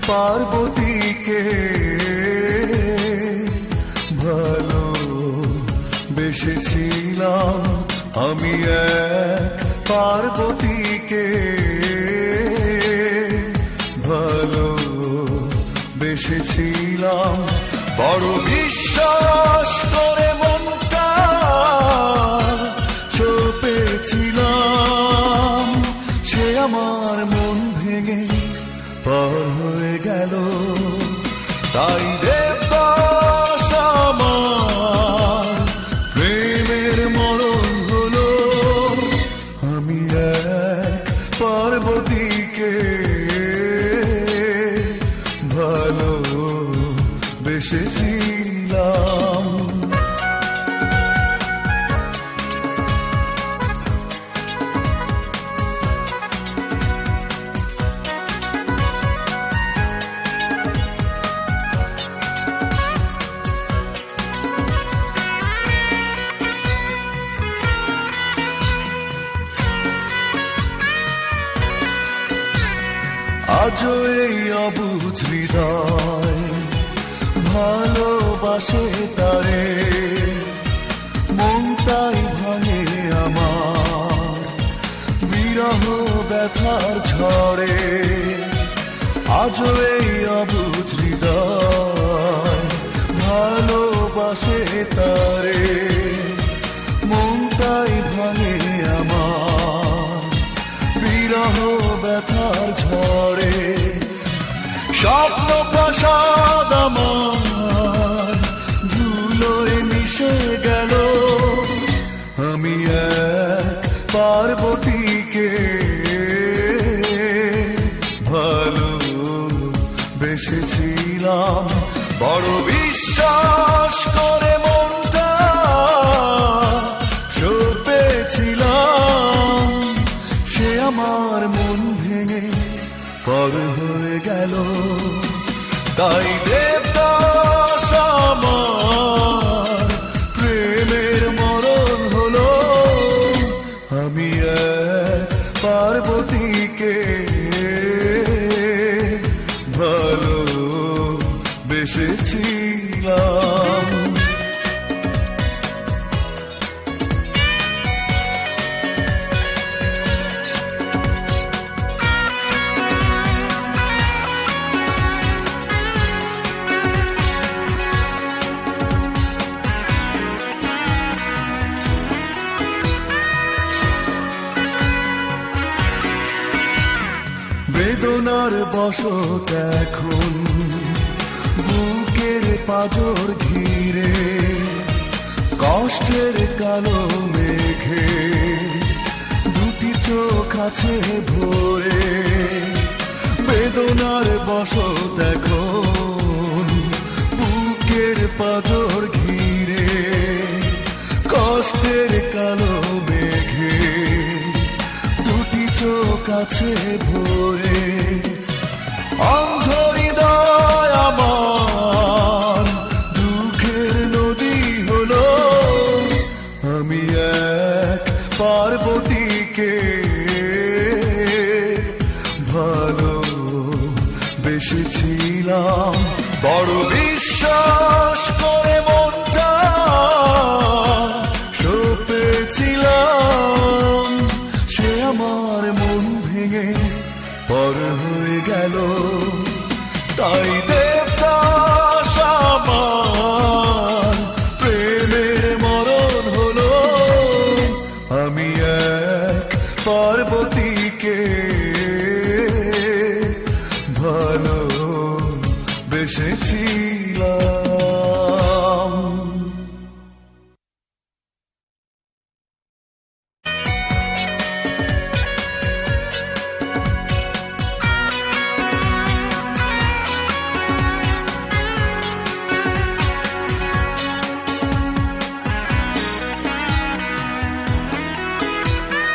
পার্বতীকে ভালো বেসেছিলাম আমি এক পার্বতীকে ভালো বেসেছিলাম বড় বিশ্বাস করে মনটা চপেছিলাম সে আমার মন ভেঙে পার হয়ে গেল তাই দেবদাস আমার প্রেমের মরণ হলো আমি এক পার্বতীকে ভালো বেসেছিলাম আজও এই অবুঝ হৃদয় ভালোবাসে তারে মন তাই ভাঙে আমার বিরহ ব্যথার ঝড়ে আজও এই অবুঝ হৃদয় ভালোবাসে তারে মন তাই ভাঙে আমার বিরহ ব্যথার ঝড়ে স্বপ্ন প্রাসাদ আমার ধুলোয় মিশে গেল আমি এক পার্বতীকে ভালো বেসেছিলাম বড় বিশ্বাস করে মনটা সপেছিলাম সে আমার মন ভেঙে পর হয়ে গেল তাই দেবদাস আমার প্রেমের মরণ হলো আমি এক পার্বতীকে ভালো বেসেছিলাম বেদনার বসত এখন বুকের পাঁজর ঘিরে কষ্টের কালো মেঘে দুটি চোখ আছে ভরে বেদনার বসত এখন বুকের পাঁজর ঘিরে কষ্টের কালো মেঘে দুটি চোখ আছে ভরে অন্ধ হৃদয় আমার দুঃখের নদী হলো আমি এক পার্বতীকে ভালো বেসেছিলাম বড় বিশ্বাস করে মনটা সপেছিলাম সে আমার মন ভেঙে পর হয়ে গেল তাই দেবদাস আমার প্রেমের মরণ হলো আমি এক পার্বতীকে